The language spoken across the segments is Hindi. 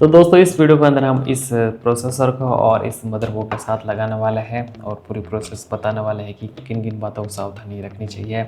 तो दोस्तों इस वीडियो के अंदर हम इस प्रोसेसर को और इस मदरबोर्ड के साथ लगाने वाले हैं और पूरी प्रोसेस बताने वाले हैं कि किन किन बातों को सावधानी रखनी चाहिए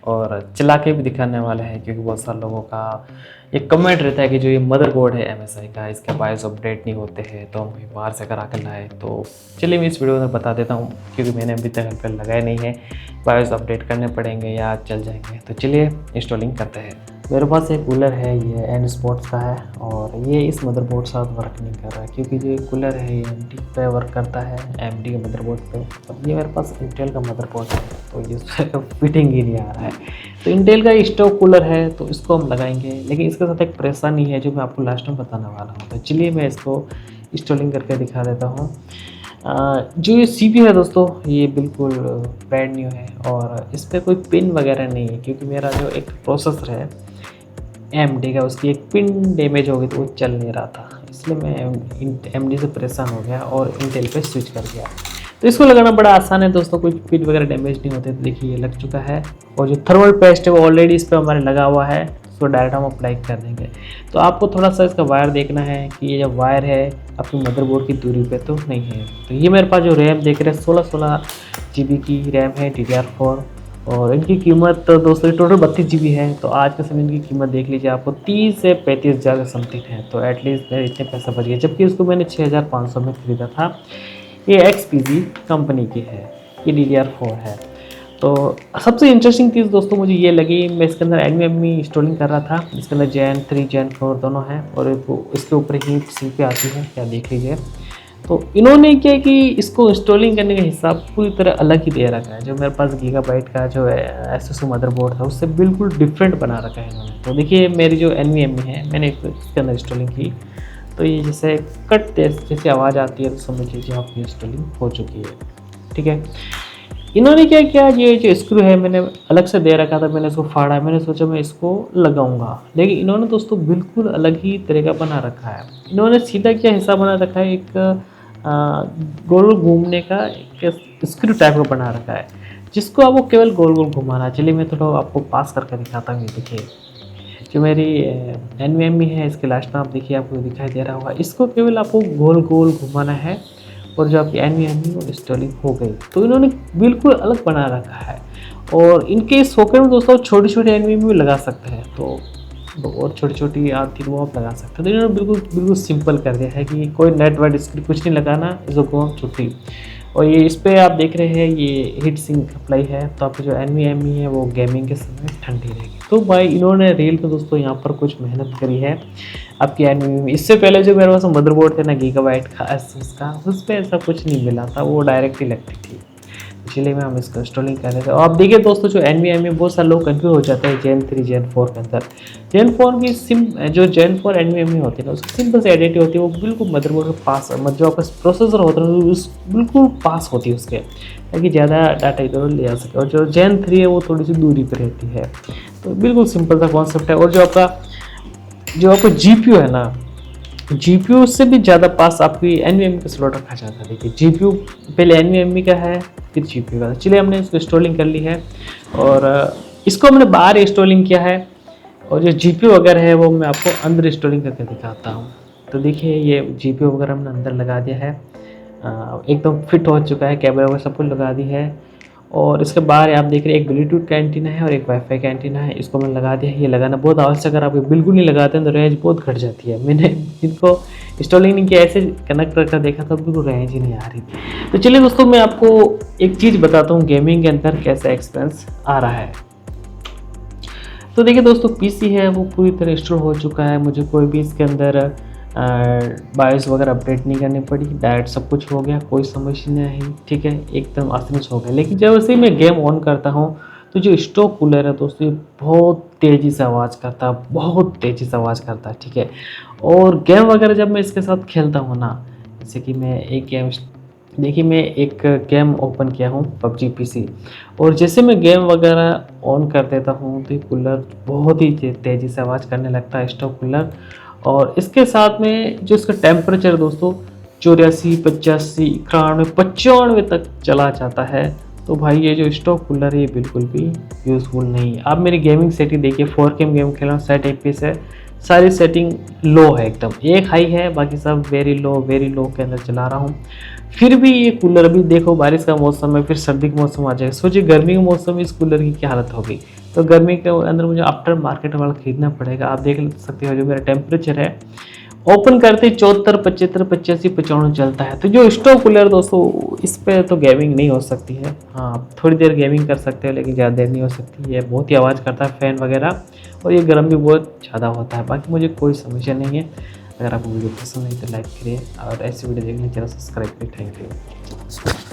और चला के भी दिखाने वाले हैं, क्योंकि बहुत सारे लोगों का एक कमेंट रहता है कि जो ये मदरबोर्ड है MSI का, इसके बायोस अपडेट नहीं होते हैं तो हम बाहर से करा कर लाए। तो चलिए मैं इस वीडियो में बता देता हूँ, क्योंकि मैंने अभी तक पर लगाया नहीं है। बायोस अपडेट करने पड़ेंगे या चल जाएंगे। तो चलिए इंस्टॉलिंग करते हैं। मेरे पास एक कूलर है, ये एन स्पोर्ट्स का है और ये इस मदरबोर्ड साथ वर्क नहीं कर रहा है, क्योंकि जो कूलर है ये AMD पे वर्क करता है, AMD के मदरबोर्ड पे। और ये मेरे पास इंटेल का मदरबोर्ड है तो ये फिटिंग ही नहीं आ रहा है। तो इंटेल का स्टोव कूलर है तो इसको हम लगाएंगे, लेकिन इसके साथ एक परेशानी है जो मैं आपको लास्ट में बताने वाला हूँ। तो चलिए मैं इसको इंस्टॉलिंग करके दिखा देता हूँ। जो ये CPU है दोस्तों, ये बिल्कुल ब्रांड न्यू है और इस पर कोई पिन वगैरह नहीं है, क्योंकि मेरा जो एक प्रोसेसर है AMD का, उसकी एक पिन डैमेज हो गई तो वो चल नहीं रहा था, इसलिए मैं AMD से परेशान हो गया और इंटेल पे स्विच कर गया। तो इसको लगाना बड़ा आसान है दोस्तों, कोई पिन वगैरह डैमेज नहीं होते। तो देखिए ये लग चुका है और जो थर्मल पेस्ट है वो ऑलरेडी इस पर हमारे लगा हुआ है, तो डायरेक्ट हम अप्लाई कर देंगे। तो आपको थोड़ा सा इसका वायर देखना है कि ये जो वायर है आपकी मदरबोर्ड की दूरी पे तो नहीं है। तो ये मेरे पास जो रैम देख रहे हैं 16 GB की रैम है DDR4 और इनकी कीमत तो दोस्तों टोटल 32 GB है। तो आज के समय इनकी कीमत देख लीजिए आपको 30 से 35 हज़ार का समथिंग है। तो एटलीस्ट मेरे इतने पैसा बच गए, जबकि इसको मैंने 6500 में ख़रीदा था। ये XPG कंपनी की है, ये DDR4 है। तो सबसे इंटरेस्टिंग चीज़ दोस्तों मुझे ये लगी, मैं इसके अंदर NVMe इंस्टॉलिंग कर रहा था। इसके अंदर Gen 3 Gen 4 दोनों हैं और इसके ऊपर हीट सिंक पे आती है, क्या देख लीजिए। तो इन्होंने क्या कि इसको इंस्टॉलिंग करने का हिसाब पूरी तरह अलग ही दे रखा है। जो मेरे पास गीगाबाइट का जो है एसोसी मदरबोर्ड था उससे बिल्कुल डिफरेंट बना रखा है इन्होंने। तो देखिए मेरी जो NVMe है मैंने इसके अंदर इंस्टॉलिंग की, तो ये जैसे कट जैसी आवाज़ आती है तो समझ लीजिए आपकी इंस्टॉलिंग हो चुकी है। ठीक है, इन्होंने क्या किया, ये जो स्क्रू है मैंने अलग से दे रखा था, मैंने इसको फाड़ा, मैंने सोचा मैं इसको लगाऊंगा, लेकिन इन्होंने दोस्तों बिल्कुल अलग ही तरीका बना रखा है। इन्होंने सीधा क्या हिस्सा बना रखा है, एक गोल घूमने का एक स्क्रू टाइप का बना रखा है, जिसको आपको केवल गोल गोल घुमाना। चलिए मैं थोड़ा आपको पास करके दिखाता हूँ। देखिए जो मेरी NVMe है, इसके लास्ट में आप देखिए आपको दिखाई दे रहा होगा, इसको केवल आपको गोल गोल घुमाना है और जो आपकी NVMe वो इंस्टॉलिंग हो गई। तो इन्होंने बिल्कुल अलग बना रखा है और इनके सॉकेट में दोस्तों छोटी छोटी NVMe भी लगा सकते हैं, तो और छोटी छोटी आती वो आप लगा सकते हैं। तो इन्होंने बिल्कुल सिंपल कर दिया है कि कोई नेट वेट इसकी कुछ नहीं लगाना, इसको छुट्टी। और ये इस पर आप देख रहे हैं ये हीट सिंक अप्लाई है, तो आपकी जो NVMe है वो गेमिंग के समय ठंडी रहेगी। तो भाई इन्होंने रियल में दोस्तों यहाँ पर कुछ मेहनत करी है आपकी NVMe। इससे पहले जो मेरे पास मदरबोर्ड थे ना गीगाबाइट का एसोस का, उस पर ऐसा कुछ नहीं मिला था, वो डायरेक्ट इलेक्ट्रिक थी। इसलिए मैं हम इसको इंस्टॉलिंग कर रहे थे। और आप देखिए दोस्तों जो NVMe बहुत सारे लोग कंफ्यूज हो जाते हैं Gen 3 Gen 4 के अंदर। Gen 4 की जो Gen 4 NVMe होती है ना, उसकी सिंपल सी एडिटी होती है, वो बिल्कुल मदरबोर्ड के पास, जो आपका प्रोसेसर होता है उस बिल्कुल पास होती है उसके, ताकि ज़्यादा डाटा इधर ले आ सके। और जो Gen 3 है वो थोड़ी सी दूरी पर रहती है। तो बिल्कुल सिंपल सा कॉन्सेप्ट है। और जो आपका GPU है ना, GPU से भी ज़्यादा पास आपकी NVMe का स्लॉट रखा जाता है। देखिए GPU पहले NVMe का है फिर GPU का। चलिए हमने इसको इंस्टॉलिंग कर ली है और इसको हमने बाहर इंस्टॉलिंग किया है, और जो GPU वगैरह है वो मैं आपको अंदर इंस्टॉलिंग करके दिखाता हूँ। तो देखिए ये GPU वगैरह हमने अंदर लगा दिया है, एकदम फिट हो चुका है, केबल वगैरह सब कुछ लगा दी है। और इसके बाहर आप देख रहे हैं एक ब्लूटूथ का एंटीना है और एक वाईफाई का एंटीना है, इसको मैंने लगा दिया है। ये लगाना बहुत आवश्यक है, अगर आप बिल्कुल नहीं लगाते हैं तो रेंज बहुत घट जाती है। मैंने इनको इंस्टॉलिंग नहीं किया, ऐसे कनेक्ट करके देखा तो बिल्कुल रेंज ही नहीं आ रही थी। तो चलिए दोस्तों मैं आपको एक चीज़ बताता हूँ गेमिंग के अंदर कैसा एक्सपीरियंस आ रहा है। तो देखिए दोस्तों PC है वो पूरी तरह इंस्टॉल हो चुका है, मुझे कोई भी इसके अंदर बायोस वगैरह अपडेट नहीं करनी पड़ी, डायरेक्ट सब कुछ हो गया, कोई समस्या नहीं। ठीक है, एकदम आसानी से हो गया। लेकिन जब वैसे ही मैं गेम ऑन करता हूँ तो जो स्टोव कूलर है दोस्तों ये बहुत तेज़ी से आवाज़ करता है, बहुत तेज़ी से आवाज़ करता है। ठीक है, और गेम वगैरह जब मैं इसके साथ खेलता हूँ ना, जैसे कि मैं एक गेम, देखिए मैं एक गेम ओपन किया हूँ PUBG PC, और जैसे मैं गेम वगैरह ऑन कर देता हूँ तो ये कूलर बहुत ही तेज़ी से आवाज़ करने लगता है, स्टोव कूलर। और इसके साथ में जो इसका टेम्परेचर दोस्तों 84 85 91 95 तक चला जाता है। तो भाई ये जो स्टोव कूलर है ये बिल्कुल भी यूज़फुल नहीं है। आप मेरी गेमिंग सेटिंग देखिए, 4K गेम खेल रहा हूँ, 60 FPS है, सारी सेटिंग लो है एकदम, एक हाई है बाकी सब वेरी लो के अंदर चला रहा हूँ। फिर भी ये कूलर, अभी देखो बारिश का मौसम है, फिर सर्दी का मौसम आ जाएगा, सोचिए गर्मी के मौसम में इस कूलर की क्या हालत होगी। तो गर्मी के अंदर मुझे आफ्टर मार्केट वाला खरीदना पड़ेगा। आप देख सकते हो जो मेरा टेम्परेचर है, ओपन करते 74, 75, 85, 95 चलता है। तो जो स्टोव कूलर दोस्तों, इस पे तो गेमिंग नहीं हो सकती है। हाँ, थोड़ी देर गेमिंग कर सकते हो लेकिन ज़्यादा देर नहीं हो सकती है, बहुत ही आवाज़ करता है फ़ैन वगैरह, और ये गर्म भी बहुत ज़्यादा होता है। बाकी मुझे कोई समस्या नहीं है। अगर आपको वीडियो पसंद है तो लाइक करिए, और ऐसी वीडियो देखने के लिए चैनल सब्सक्राइब करिए। Thank you.